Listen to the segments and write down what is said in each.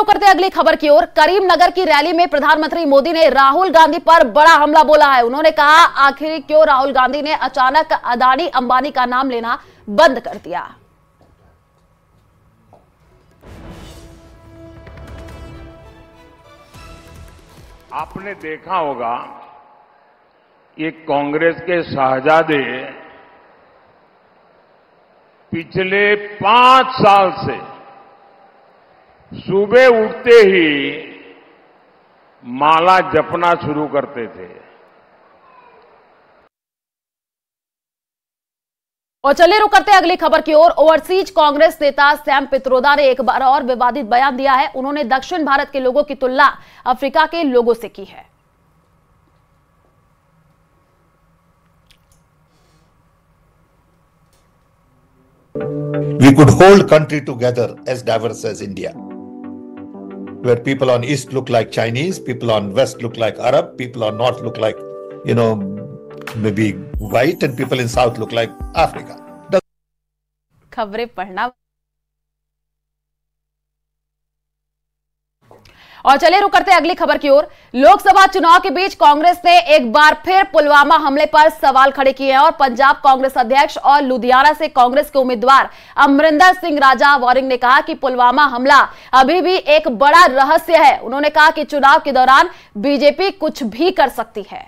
रुख करते अगली खबर की ओर। करीमनगर की रैली में प्रधानमंत्री मोदी ने राहुल गांधी पर बड़ा हमला बोला है। उन्होंने कहा, आखिर क्यों राहुल गांधी ने अचानक अदानी अंबानी का नाम लेना बंद कर दिया। आपने देखा होगा, ये कांग्रेस के शहजादे पिछले 5 साल से सुबह उठते ही माला जपना शुरू करते थे। और चलिए रुक करते हैं अगली खबर की ओर। ओवरसीज कांग्रेस नेता सैम पित्रोदा ने एक बार और विवादित बयान दिया है। उन्होंने दक्षिण भारत के लोगों की तुलना अफ्रीका के लोगों से की है। We could hold country together as diverse as India, where people on east look like Chinese, people on west look like Arab, people on north look like, maybe white, and people in south look like Africa. खबरें पढ़ना। और चलिए रुक करते हैं अगली खबर की ओर। लोकसभा चुनाव के बीच कांग्रेस ने एक बार फिर पुलवामा हमले पर सवाल खड़े किए हैं और पंजाब कांग्रेस अध्यक्ष और लुधियाना से कांग्रेस के उम्मीदवार अमरिंदर सिंह राजा वारिंग ने कहा कि पुलवामा हमला अभी भी एक बड़ा रहस्य है। उन्होंने कहा कि चुनाव के दौरान बीजेपी कुछ भी कर सकती है।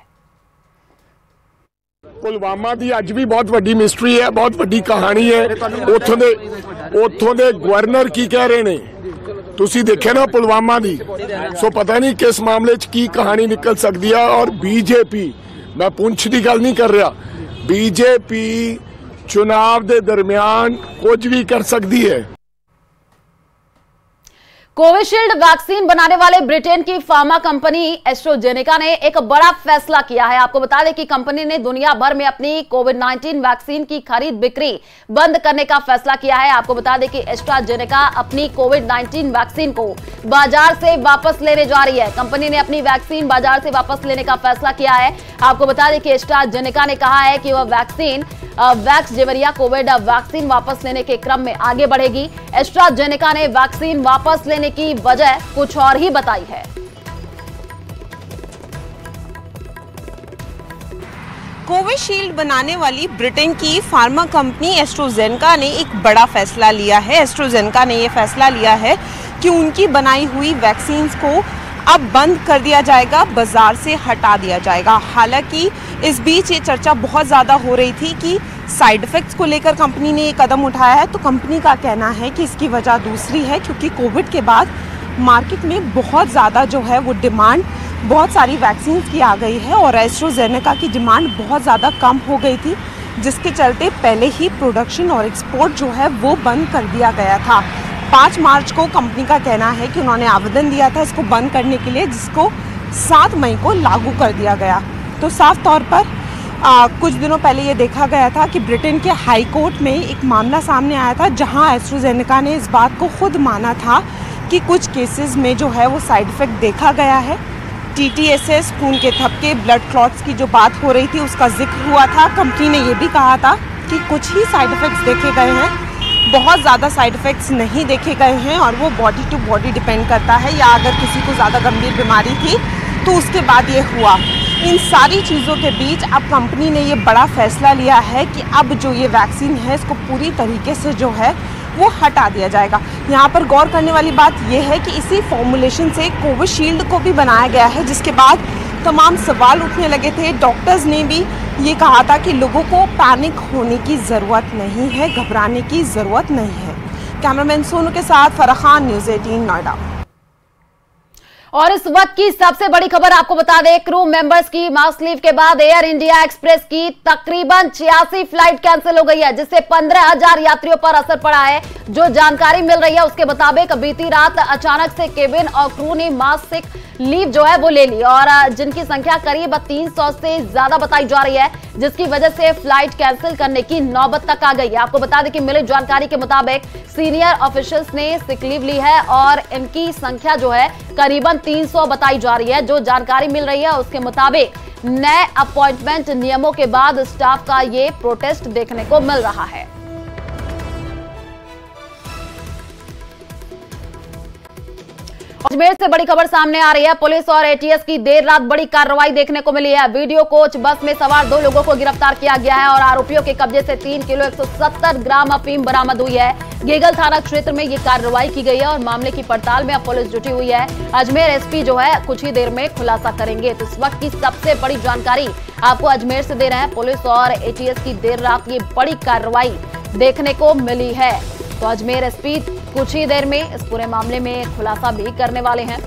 पुलवामा की अज भी बहुत वड्डी मिस्ट्री है, बहुत वड्डी कहानी है। उथों दे गवर्नर की कह रहे ने, तुसी देखे ना पुलवामा दी, सो पता नहीं किस मामले च की कहानी निकल सकती है। और बीजेपी, मैं पुंछ की गल नहीं कर रहा, बीजेपी चुनाव के दरमियान कुछ भी कर सकती है। कोविशील्ड वैक्सीन बनाने वाले ब्रिटेन की फार्मा कंपनी एस्ट्राजेनेका ने एक बड़ा फैसला किया है। आपको बता दें कि कंपनी ने दुनिया भर में अपनी कोविड-19 वैक्सीन की खरीद बिक्री बंद करने का फैसला किया है। आपको बता दें कि एस्ट्राजेनेका अपनी कोविड-19 वैक्सीन को बाजार से वापस लेने जा रही है। कंपनी ने अपनी वैक्सीन बाजार से वापस लेने का फैसला किया है। आपको बता दें कि एस्ट्राजेनेका ने कहा है कि वह वैक्सीन वैक्सजेवरिया कोविड वैक्सीन वापस लेने के क्रम में आगे बढ़ेगी। एस्ट्राजेनेका ने वैक्सीन वापस लेने की वजह कुछ और ही बताई है। कोविशील्ड बनाने वाली ब्रिटेन की फार्मा कंपनी एस्ट्राजेनेका ने एक बड़ा फैसला लिया है। एस्ट्राजेनेका ने यह फैसला लिया है कि उनकी बनाई हुई वैक्सीन को अब बंद कर दिया जाएगा, बाजार से हटा दिया जाएगा। हालांकि इस बीच ये चर्चा बहुत ज़्यादा हो रही थी कि साइड इफ़ेक्ट्स को लेकर कंपनी ने ये कदम उठाया है। तो कंपनी का कहना है कि इसकी वजह दूसरी है, क्योंकि कोविड के बाद मार्केट में बहुत ज़्यादा जो है वो डिमांड बहुत सारी वैक्सीन की आ गई है और एस्ट्राजेनेका की डिमांड बहुत ज़्यादा कम हो गई थी, जिसके चलते पहले ही प्रोडक्शन और एक्सपोर्ट जो है वो बंद कर दिया गया था। 5 मार्च को कंपनी का कहना है कि उन्होंने आवेदन दिया था इसको बंद करने के लिए, जिसको 7 मई को लागू कर दिया गया। तो साफ तौर पर कुछ दिनों पहले ये देखा गया था कि ब्रिटेन के हाई कोर्ट में एक मामला सामने आया था, जहां एस्ट्राजेनेका ने इस बात को खुद माना था कि कुछ केसेस में जो है वो साइड इफ़ेक्ट देखा गया है। TTSS, खून के थपके, ब्लड क्लॉट्स की जो बात हो रही थी उसका जिक्र हुआ था। कंपनी ने ये भी कहा था कि कुछ ही साइड इफ़ेक्ट्स देखे गए हैं, बहुत ज़्यादा साइड इफ़ेक्ट्स नहीं देखे गए हैं और वो बॉडी टू बॉडी डिपेंड करता है, या अगर किसी को ज़्यादा गंभीर बीमारी थी तो उसके बाद ये हुआ। इन सारी चीज़ों के बीच अब कंपनी ने ये बड़ा फैसला लिया है कि अब जो ये वैक्सीन है इसको पूरी तरीके से जो है वो हटा दिया जाएगा। यहाँ पर गौर करने वाली बात यह है कि इसी फॉर्मुलेशन से कोविशील्ड को भी बनाया गया है, जिसके बाद तमाम सवाल उठने लगे थे। डॉक्टर्स ने भी ये कहा था कि लोगों को पैनिक होने की ज़रूरत नहीं है, घबराने की ज़रूरत नहीं है। कैमरामैन सोनू के साथ फराह खान, न्यूज़ 18 नोएडा। और इस वक्त की सबसे बड़ी खबर आपको बता दें, क्रू मेंबर्स की मास लीव के बाद एयर इंडिया एक्सप्रेस की तकरीबन 86 फ्लाइट कैंसिल हो गई है, जिससे 15,000 यात्रियों पर असर पड़ा है। जो जानकारी मिल रही है उसके मुताबिक बीती रात अचानक से केबिन और क्रू ने मासिक लीव जो है वो ले ली और जिनकी संख्या करीब 300 से ज्यादा बताई जा रही है, जिसकी वजह से फ्लाइट कैंसिल करने की नौबत तक आ गई है। आपको बता दें कि मिली जानकारी के मुताबिक सीनियर ऑफिशियल्स ने सिक लीव ली है और इनकी संख्या जो है करीबन 300 बताई जा रही है। जो जानकारी मिल रही है उसके मुताबिक नए अपॉइंटमेंट नियमों के बाद स्टाफ का ये प्रोटेस्ट देखने को मिल रहा है। अजमेर से बड़ी खबर सामने आ रही है। पुलिस और एटीएस की देर रात बड़ी कार्रवाई देखने को मिली है। वीडियो कोच बस में सवार 2 लोगों को गिरफ्तार किया गया है और आरोपियों के कब्जे से 3 किलो 170 ग्राम अफीम बरामद हुई है। गेगल थाना क्षेत्र में ये कार्रवाई की गई है और मामले की पड़ताल में अब पुलिस जुटी हुई है। अजमेर एसपी जो है कुछ ही देर में खुलासा करेंगे। तो इस वक्त की सबसे बड़ी जानकारी आपको अजमेर से दे रहे हैं। पुलिस और एटीएस की देर रात ये बड़ी कार्रवाई देखने को मिली है। तो अजमेर एसपी कुछ ही देर में इस पूरे मामले में खुलासा भी करने वाले हैं।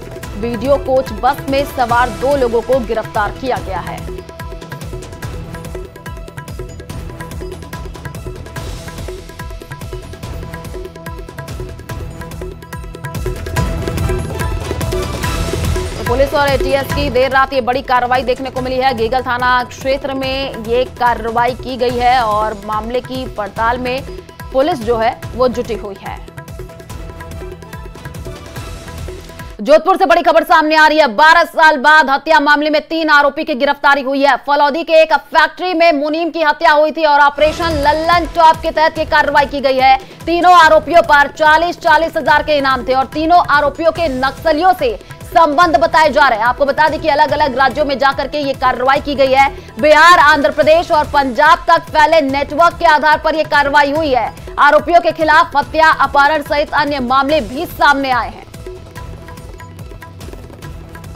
वीडियो कोच बस में सवार 2 लोगों को गिरफ्तार किया गया है। पुलिस और एटीएस की देर रात ये बड़ी कार्रवाई देखने को मिली है। गेगल थाना क्षेत्र में ये कार्रवाई की गई है और मामले की पड़ताल में पुलिस जो है वो जुटी हुई है। जोधपुर से बड़ी खबर सामने आ रही है। 12 साल बाद हत्या मामले में 3 आरोपी की गिरफ्तारी हुई है। फलौदी के एक फैक्ट्री में मुनीम की हत्या हुई थी और ऑपरेशन लल्लन टॉप के तहत ये कार्रवाई की गई है। तीनों आरोपियों पर 40-40 हजार के इनाम थे और तीनों आरोपियों के नक्सलियों से संबंध बताए जा रहे हैं। आपको बता दें कि अलग अलग राज्यों में जाकर के ये कार्रवाई की गई है। बिहार, आंध्र प्रदेश और पंजाब तक फैले नेटवर्क के आधार पर यह कार्रवाई हुई है। आरोपियों के खिलाफ हत्या, अपहरण सहित अन्य मामले भी सामने आए हैं।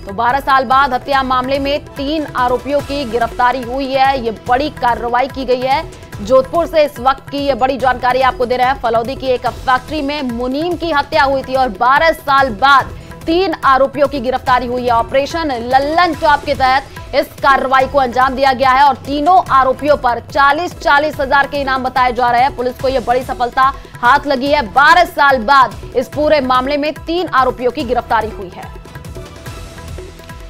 तो 12 साल बाद हत्या मामले में 3 आरोपियों की गिरफ्तारी हुई है। ये बड़ी कार्रवाई की गई है। जोधपुर से इस वक्त की ये बड़ी जानकारी आपको दे रहे हैं। फलौदी की एक फैक्ट्री में मुनीम की हत्या हुई थी और 12 साल बाद 3 आरोपियों की गिरफ्तारी हुई है। ऑपरेशन लल्लन टॉप के तहत इस कार्रवाई को अंजाम दिया गया है और तीनों आरोपियों पर 40-40 हजार के इनाम बताए जा रहे हैं। पुलिस को यह बड़ी सफलता हाथ लगी है। 12 साल बाद इस पूरे मामले में 3 आरोपियों की गिरफ्तारी हुई है।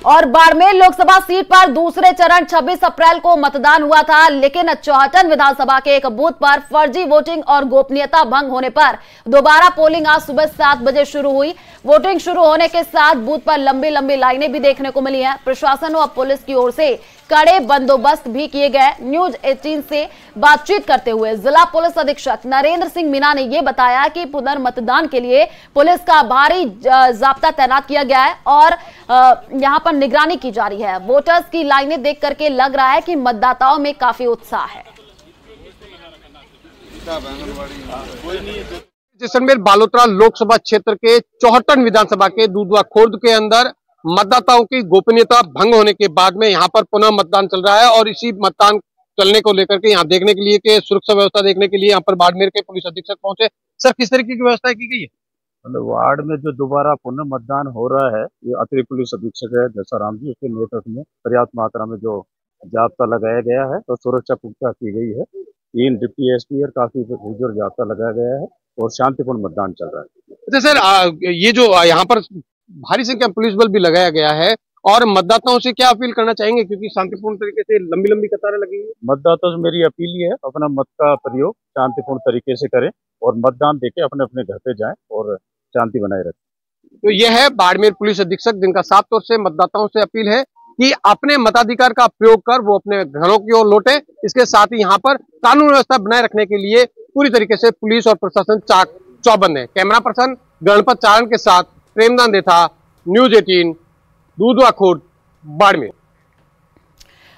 और बाड़मेर लोकसभा सीट पर दूसरे चरण 26 अप्रैल को मतदान हुआ था, लेकिन चौहटन विधानसभा के एक बूथ पर फर्जी वोटिंग और गोपनीयता भंग होने पर दोबारा पोलिंग आज सुबह 7 बजे शुरू हुई। वोटिंग शुरू होने के साथ बूथ पर लंबी लंबी लाइनें भी देखने को मिली हैं। प्रशासन और पुलिस की ओर से कड़े बंदोबस्त भी किए गए। न्यूज 18 से बातचीत करते हुए जिला पुलिस अधीक्षक नरेंद्र सिंह मीना ने यह बताया कि पुनर्मतदान के लिए पुलिस का भारी जाब्ता तैनात किया गया है और यहां पर निगरानी की जा रही है। वोटर्स की लाइनें देख करके लग रहा है कि मतदाताओं में काफी उत्साह है। जैसलमेर बालोतरा लोकसभा क्षेत्र के चौहटन विधानसभा के दूधवा खुर्द के अंदर मतदाताओं की गोपनीयता भंग होने के बाद में यहाँ पर पुनः मतदान चल रहा है और इसी मतदान चलने को लेकर के यहाँ देखने के लिए कि सुरक्षा व्यवस्था देखने के लिए यहाँ पर बाड़मेर के पुलिस अधीक्षक पहुंचे। सर, किस तरीके की व्यवस्था की गई है? मतलब वार्ड में जो दोबारा पुनः मतदान हो रहा है, ये अतिरिक्त पुलिस अधीक्षक है जसाराम जी, उसके नेतृत्व में पर्याप्त मात्रा में जो जाब्ता लगाया गया है तो सुरक्षा पुख्ता की गई है। 3 डिप्टी एसपी और काफी जाब्ता लगाया गया है और शांतिपूर्ण मतदान चल रहा है। अच्छा सर, ये जो यहाँ पर भारी संख्या में पुलिस बल भी लगाया गया है और मतदाताओं से क्या अपील करना चाहेंगे, क्योंकि शांतिपूर्ण तरीके से लंबी लंबी कतारें लगी हुई? मतदाताओं से मेरी अपील ये है, अपना मत का प्रयोग शांतिपूर्ण तरीके से करें और मतदान देके अपने अपने घर पे जाएं और शांति बनाए रखें। तो यह है बाड़मेर पुलिस अधीक्षक, जिनका साफ तौर से मतदाताओं से अपील है कि अपने मताधिकार का प्रयोग कर वो अपने घरों की ओर लौटे। इसके साथ ही यहाँ पर कानून व्यवस्था बनाए रखने के लिए पूरी तरीके से पुलिस और प्रशासन चाक चौबंद है। कैमरा पर्सन गणपत चारण के साथ प्रेमदान देथा, न्यूज 18, दूधवा खुर्द, बाड़मेर।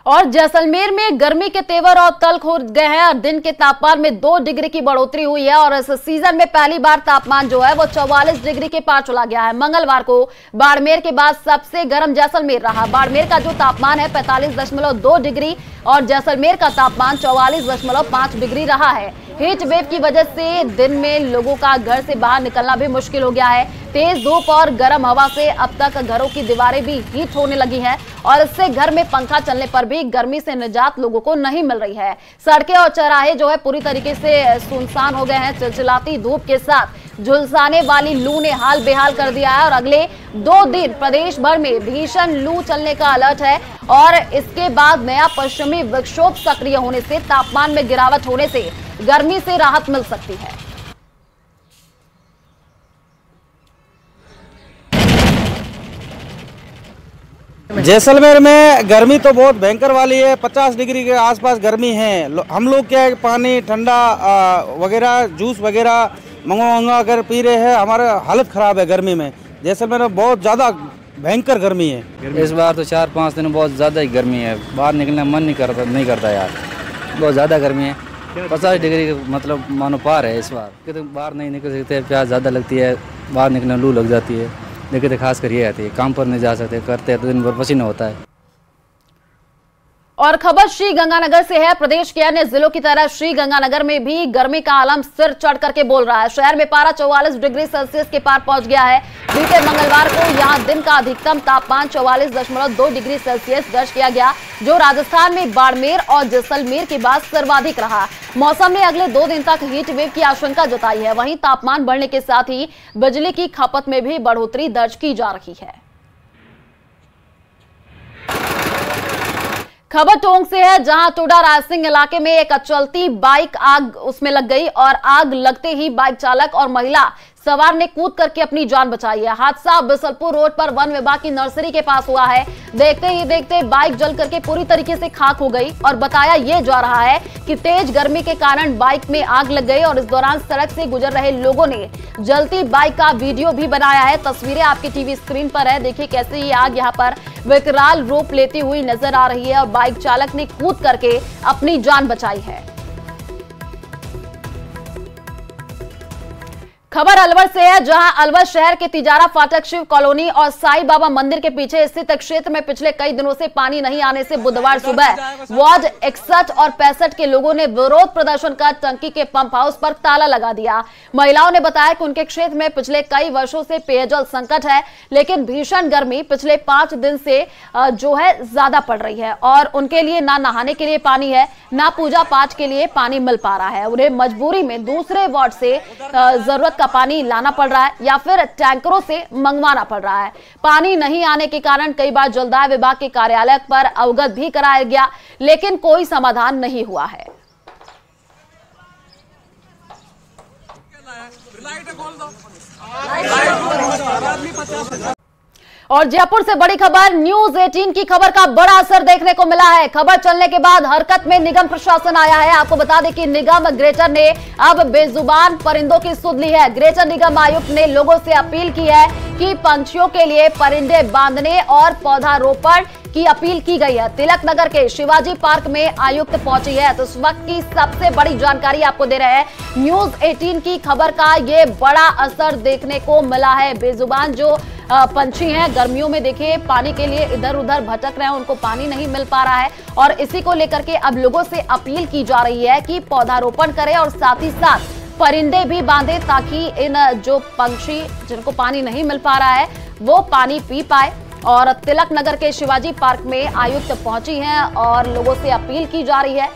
और जैसलमेर में गर्मी के तेवर और तल्ख हो गए हैं और दिन के तापमान में 2 डिग्री की बढ़ोतरी हुई है और इस सीजन में पहली बार तापमान जो है वो 44 डिग्री के पार चला गया है। मंगलवार को बाड़मेर के बाद सबसे गर्म जैसलमेर रहा। बाड़मेर का जो तापमान है 45.2 डिग्री और जैसलमेर का तापमान 44.5 डिग्री रहा है। हीट वेव की वजह से दिन में लोगों का घर से बाहर निकलना भी मुश्किल हो गया है। तेज धूप और गर्म हवा से अब तक घरों की दीवारें भी हीट होने लगी हैं और इससे घर में पंखा चलने पर भी गर्मी से निजात लोगों को नहीं मिल रही है। सड़कें और चौराहे जो है पूरी तरीके से सुनसान हो गए हैं। चिलचिलाती धूप के साथ झुलसाने वाली लू ने हाल बेहाल कर दिया है और अगले 2 दिन प्रदेश भर में भीषण लू चलने का अलर्ट है और इसके बाद नया पश्चिमी विक्षोभ सक्रिय होने से तापमान में गिरावट होने से गर्मी से राहत मिल सकती है। जैसलमेर में गर्मी तो बहुत भयंकर वाली है। 50 डिग्री के आसपास गर्मी है। हम लोग क्या है, पानी ठंडा वगैरह जूस वगैरह मंगवा अगर पी रहे हैं, हमारा हालत ख़राब है गर्मी में। जैसलमेर में बहुत ज़्यादा भयंकर गर्मी है। इस बार तो 4-5 दिन बहुत ज़्यादा ही गर्मी है, बाहर निकलने मन नहीं करता यार, बहुत ज़्यादा गर्मी है। 50 डिग्री मतलब मानो पार है इस बार, तो बाहर नहीं निकल सकते, प्यास ज़्यादा लगती है, बाहर निकलने लू लग जाती है। देखिए खास कर ये आती है, काम पर नहीं जा सकते, करते हैं तो दिन भर पसीना होता है। और खबर श्री गंगानगर से है। प्रदेश के अन्य जिलों की तरह श्री गंगानगर में भी गर्मी का आलम सिर चढ़ करके बोल रहा है। शहर में पारा 44 डिग्री सेल्सियस के पार पहुंच गया है। बीते मंगलवार को यहां दिन का अधिकतम तापमान 44.2 डिग्री सेल्सियस दर्ज किया गया, जो राजस्थान में बाड़मेर और जैसलमेर के बाद सर्वाधिक रहा। मौसम ने अगले 2 दिन तक हीट वेव की आशंका जताई है। वहीं तापमान बढ़ने के साथ ही बिजली की खपत में भी बढ़ोतरी दर्ज की जा रही है। खबर टोंक से है, जहां टोडा रायसिंह इलाके में एक चलती बाइक आग उसमें लग गई और आग लगते ही बाइक चालक और महिला सवार ने कूद करके अपनी जान बचाई है। हादसा बिसलपुर रोड पर वन विभाग की नर्सरी के पास हुआ है। देखते ही देखते बाइक जल करके पूरी तरीके से खाक हो गई और बताया यह जा रहा है कि तेज गर्मी के कारण बाइक में आग लग गई और इस दौरान सड़क से गुजर रहे लोगों ने जलती बाइक का वीडियो भी बनाया है। तस्वीरें आपकी टीवी स्क्रीन पर है। देखिए कैसे ये आग यहाँ पर विकराल रूप लेती हुई नजर आ रही है और बाइक चालक ने कूद करके अपनी जान बचाई है। खबर अलवर से है, जहां अलवर शहर के तिजारा फाटक, शिव कॉलोनी और साईं बाबा मंदिर के पीछे स्थित क्षेत्र में पिछले कई दिनों से पानी नहीं आने से बुधवार सुबह वार्ड 61 और 65 के लोगों ने विरोध प्रदर्शन कर टंकी के पंप हाउस पर ताला लगा दिया। महिलाओं ने बताया कि उनके क्षेत्र में पिछले कई वर्षों से पेयजल संकट है, लेकिन भीषण गर्मी पिछले 5 दिन से जो है ज्यादा पड़ रही है और उनके लिए ना नहाने के लिए पानी है, ना पूजा पाठ के लिए पानी मिल पा रहा है। उन्हें मजबूरी में दूसरे वार्ड से जरूरत पानी लाना पड़ रहा है या फिर टैंकरों से मंगवाना पड़ रहा है। पानी नहीं आने के कारण कई बार जलदाय विभाग के कार्यालय पर अवगत भी कराया गया, लेकिन कोई समाधान नहीं हुआ है। और जयपुर से बड़ी खबर, न्यूज 18 की खबर का बड़ा असर देखने को मिला है। खबर चलने के बाद हरकत में निगम प्रशासन आया है। आपको बता दें कि निगम ग्रेटर ने अब बेजुबान परिंदों की सुध ली है। ग्रेटर निगम आयुक्त ने लोगों से अपील की है कि पंछियों के लिए परिंदे बांधने और पौधारोपण की अपील की गई है। तिलक नगर के शिवाजी पार्क में आयुक्त पहुंची है। तो इस वक्त की सबसे बड़ी जानकारी आपको दे रहे हैं। न्यूज 18 की खबर का ये बड़ा असर देखने को मिला है। बेजुबान जो पंछी हैं, गर्मियों में देखिए पानी के लिए इधर उधर भटक रहे हैं, उनको पानी नहीं मिल पा रहा है और इसी को लेकर के अब लोगों से अपील की जा रही है कि पौधारोपण करें और साथ ही साथ परिंदे भी बांधे, ताकि इन जो पंछी जिनको पानी नहीं मिल पा रहा है वो पानी पी पाए। और तिलक नगर के शिवाजी पार्क में आयुक्त पहुंची हैं और लोगों से अपील की जा रही है।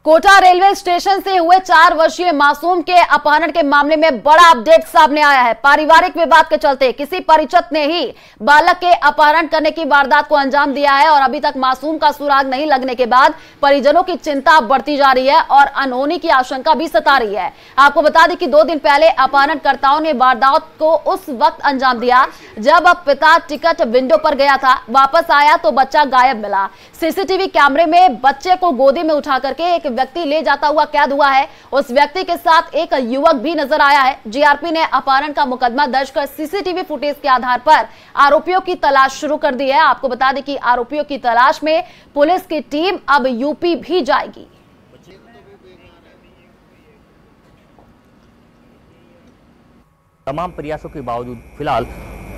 कोटा रेलवे स्टेशन से हुए 4 वर्षीय मासूम के अपहरण के मामले में बड़ा अपडेट सामने आया है। पारिवारिक विवाद के चलते किसी परिचित ने ही बालक के अपहरण करने की वारदात को अंजाम दिया है और अभी तक मासूम का सुराग नहीं लगने के बाद परिजनों की चिंता बढ़ती जा रही है और अनहोनी की आशंका भी सता रही है। आपको बता दें कि 2 दिन पहले अपहरणकर्ताओं ने वारदात को उस वक्त अंजाम दिया जब पिता टिकट विंडो पर गया था। वापस आया तो बच्चा गायब मिला। सीसीटीवी कैमरे में बच्चे को गोदी में उठा करके एक व्यक्ति ले जाता हुआ कैद हुआ है। उस व्यक्ति के साथ एक युवक भी नजर आया है। जीआरपी ने अपहरण का मुकदमा दर्ज कर सीसीटीवी फुटेज के आधार पर आरोपियों की तलाश शुरू कर दी है। आपको बता दें कि आरोपियों की तलाश में पुलिस की टीम अब यूपी भी जाएगी। तमाम प्रयासों के बावजूद फिलहाल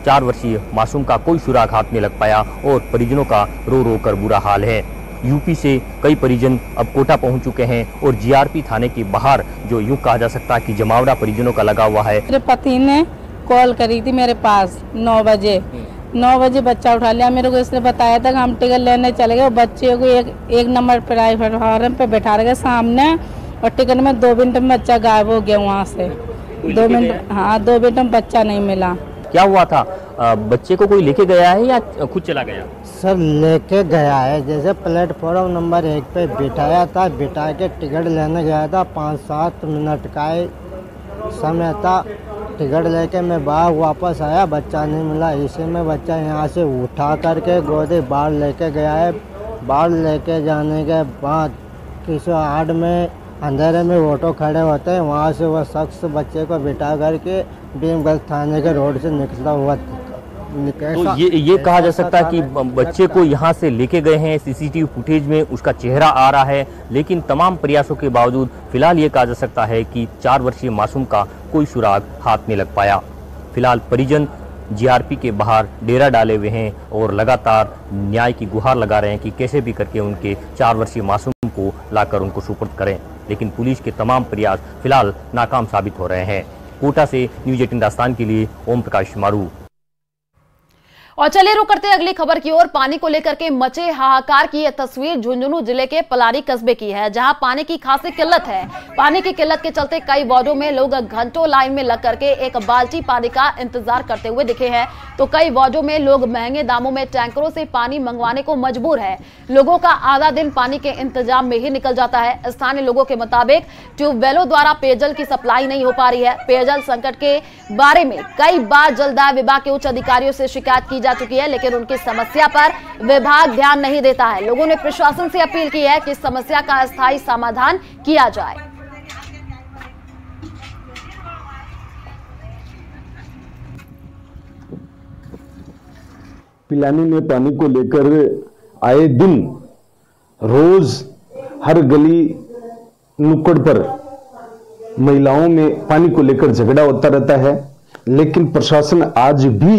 4 वर्षीय मासूम का कोई सुराग हाथ में लग पाया और परिजनों का रो रो कर बुरा हाल है। यूपी से कई परिजन अब कोटा पहुंच चुके हैं और जीआरपी थाने के बाहर जो यूं कहा जा सकता है कि जमावड़ा परिजनों का लगा हुआ है। मेरे पति ने कॉल करी थी मेरे पास 9 बजे बच्चा उठा लिया। मेरे को इसने बताया था कि हम टिकट लेने चले गए। बच्चे को एक नंबर प्राइवेट हॉर्न पे बैठा रखे सामने और टिकट में 2 मिनट में बच्चा गायब हो गया वहाँ से। 2 मिनट, हाँ 2 मिनट में बच्चा नहीं मिला। क्या हुआ था? बच्चे को कोई लेके गया है या खुद चला गया? सर लेके गया है, जैसे प्लेटफॉर्म नंबर 1 पे बिठाया था, बिठा के टिकट लेने गया था। 5-7 मिनट का समय था। टिकट लेके मैं बाहर वापस आया, बच्चा नहीं मिला। इसी में बच्चा यहाँ से उठा करके गोदी बाहर लेके गया है। बाहर लेके जाने के बाद किसी आड़ में अंधेरे में ऑटो खड़े होते हैं, वहाँ से वह शख्स बच्चे को बिठा करके भीमगंज थाने के रोड से निकला हुआ। तो ये कहा जा सकता है कि बच्चे को यहाँ से लेके गए हैं, सीसीटीवी फुटेज में उसका चेहरा आ रहा है, लेकिन तमाम प्रयासों के बावजूद फिलहाल ये कहा जा सकता है कि 4 वर्षीय मासूम का कोई सुराग हाथ नहीं लग पाया। फिलहाल परिजन जीआरपी के बाहर डेरा डाले हुए हैं और लगातार न्याय की गुहार लगा रहे हैं कि कैसे भी करके उनके 4 वर्षीय मासूम को लाकर उनको सुपुर्द करें, लेकिन पुलिस के तमाम प्रयास फिलहाल नाकाम साबित हो रहे हैं। कोटा से न्यूज 18 राजस्थान के लिए ओम प्रकाश मारू। और चलिए रुक करते हैं अगली खबर की ओर। पानी को लेकर के मचे हाहाकार की यह तस्वीर झुंझुनू जिले के पलारी कस्बे की है, जहां पानी की खासी किल्लत है। पानी की किल्लत के चलते कई वार्डों में लोग घंटों लाइन में लग करके एक बाल्टी पानी का इंतजार करते हुए दिखे हैं, तो कई वार्डों में लोग महंगे दामों में टैंकरों से पानी मंगवाने को मजबूर है। लोगों का आधा दिन पानी के इंतजाम में ही निकल जाता है। स्थानीय लोगों के मुताबिक ट्यूबवेलों द्वारा पेयजल की सप्लाई नहीं हो पा रही है। पेयजल संकट के बारे में कई बार जलदाय विभाग के उच्च अधिकारियों से शिकायत की जा चुकी है, लेकिन उनकी समस्या पर विभाग ध्यान नहीं देता है। लोगों ने प्रशासन से अपील की है कि इस समस्या का अस्थायी समाधान किया जाए। पिलानी में पानी को लेकर आए दिन रोज हर गली नुक्कड़ पर महिलाओं में पानी को लेकर झगड़ा होता रहता है, लेकिन प्रशासन आज भी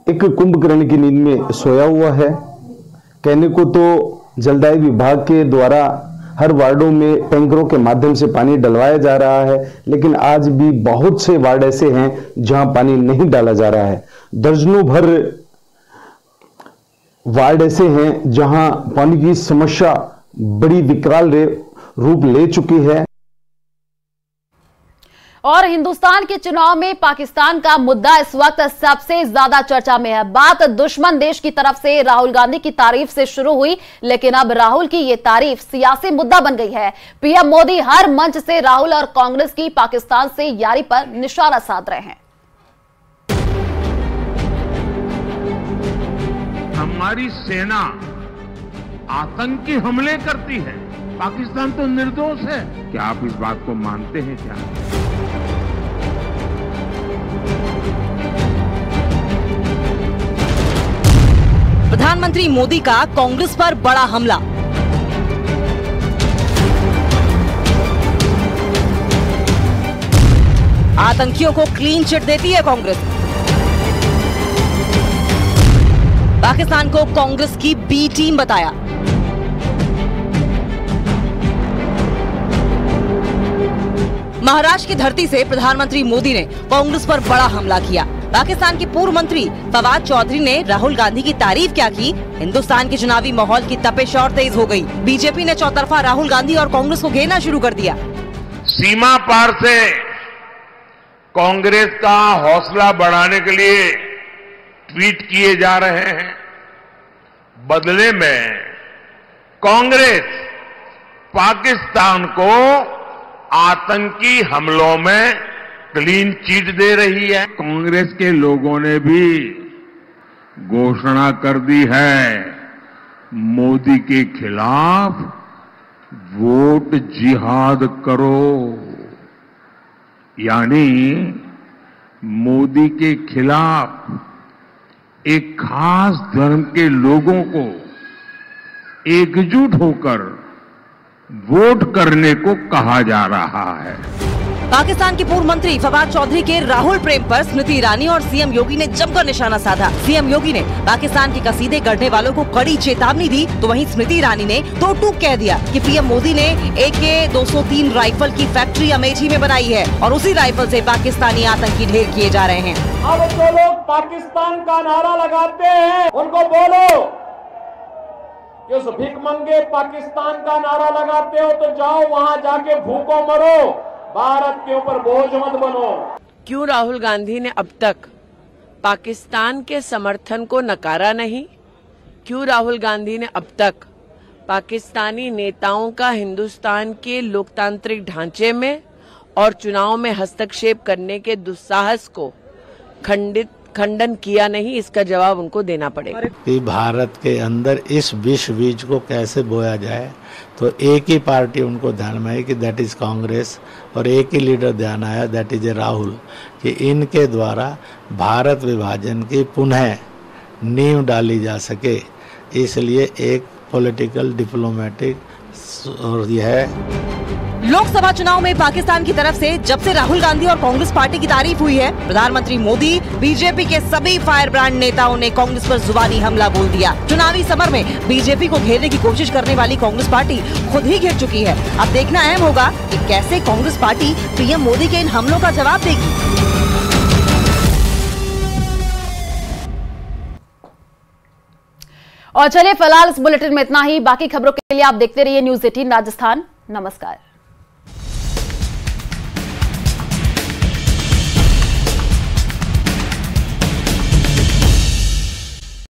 एक कुंभकर्ण की नींद में सोया हुआ है। कहने को तो जलदाय विभाग के द्वारा हर वार्डों में टैंकरों के माध्यम से पानी डलवाया जा रहा है, लेकिन आज भी बहुत से वार्ड ऐसे हैं जहां पानी नहीं डाला जा रहा है। दर्जनों भर वार्ड ऐसे हैं जहां पानी की समस्या बड़ी विकराल रूप ले चुकी है। और हिंदुस्तान के चुनाव में पाकिस्तान का मुद्दा इस वक्त सबसे ज्यादा चर्चा में है। बात दुश्मन देश की तरफ से राहुल गांधी की तारीफ से शुरू हुई, लेकिन अब राहुल की ये तारीफ सियासी मुद्दा बन गई है। पीएम मोदी हर मंच से राहुल और कांग्रेस की पाकिस्तान से यारी पर निशाना साध रहे हैं। हमारी सेना आतंकी हमले करती है, पाकिस्तान तो निर्दोष है। क्या आप इस बात को मानते हैं क्या? प्रधानमंत्री मोदी का कांग्रेस पर बड़ा हमला। आतंकियों को क्लीन चिट देती है कांग्रेस। पाकिस्तान को कांग्रेस की बी टीम बताया। महाराष्ट्र की धरती से प्रधानमंत्री मोदी ने कांग्रेस पर बड़ा हमला किया। पाकिस्तान के पूर्व मंत्री फवाद चौधरी ने राहुल गांधी की तारीफ क्या की। हिंदुस्तान के चुनावी माहौल की तपिश और तेज हो गई। बीजेपी ने चौतरफा राहुल गांधी और कांग्रेस को घेरना शुरू कर दिया। सीमा पार से कांग्रेस का हौसला बढ़ाने के लिए ट्वीट किए जा रहे हैं। बदले में कांग्रेस पाकिस्तान को आतंकी हमलों में क्लीन चिट दे रही है। कांग्रेस के लोगों ने भी घोषणा कर दी है, मोदी के खिलाफ वोट जिहाद करो, यानी मोदी के खिलाफ एक खास धर्म के लोगों को एकजुट होकर वोट करने को कहा जा रहा है। पाकिस्तान के पूर्व मंत्री फवाद चौधरी के राहुल प्रेम पर स्मृति ईरानी और सीएम योगी ने जमकर निशाना साधा। सीएम योगी ने पाकिस्तान के कसीदे गढ़ने वालों को कड़ी चेतावनी दी, तो वहीं स्मृति ईरानी ने तो टूक कह दिया कि पीएम मोदी ने AK-203 राइफल की फैक्ट्री अमेठी में बनाई है और उसी राइफल से पाकिस्तानी आतंकी ढेर किए जा रहे हैं। अब जो लोग पाकिस्तान का नारा लगाते हैं उनको बोलो कि उस भिखमंगे पाकिस्तान का नारा लगाते हो तो जाओ वहां जाके भूखों मरो, भारत के ऊपर बोझ मत बनो। क्यों राहुल गांधी ने अब तक पाकिस्तान के समर्थन को नकारा नहीं? क्यों राहुल गांधी ने अब तक पाकिस्तानी नेताओं का हिंदुस्तान के लोकतांत्रिक ढांचे में और चुनाव में हस्तक्षेप करने के दुस्साहस को खंडित खंडन किया नहीं, इसका जवाब उनको देना पड़ेगा। कि भारत के अंदर इस विष बीज को कैसे बोया जाए, तो एक ही पार्टी उनको ध्यान में आई कि दैट इज कांग्रेस, और एक ही लीडर ध्यान आया दैट इज राहुल, कि इनके द्वारा भारत विभाजन की पुनः नींव डाली जा सके। इसलिए एक पॉलिटिकल डिप्लोमेटिक और यह लोकसभा चुनाव में पाकिस्तान की तरफ से जब से राहुल गांधी और कांग्रेस पार्टी की तारीफ हुई है, प्रधानमंत्री मोदी, बीजेपी के सभी फायर ब्रांड नेताओं ने कांग्रेस पर जुबानी हमला बोल दिया। चुनावी समर में बीजेपी को घेरने की कोशिश करने वाली कांग्रेस पार्टी खुद ही घिर चुकी है। अब देखना अहम होगा कि कैसे कांग्रेस पार्टी पीएम मोदी के इन हमलों का जवाब देगी। और चलिए फिलहाल इस बुलेटिन में इतना ही। बाकी खबरों के लिए आप देखते रहिए न्यूज़ 18 राजस्थान। नमस्कार।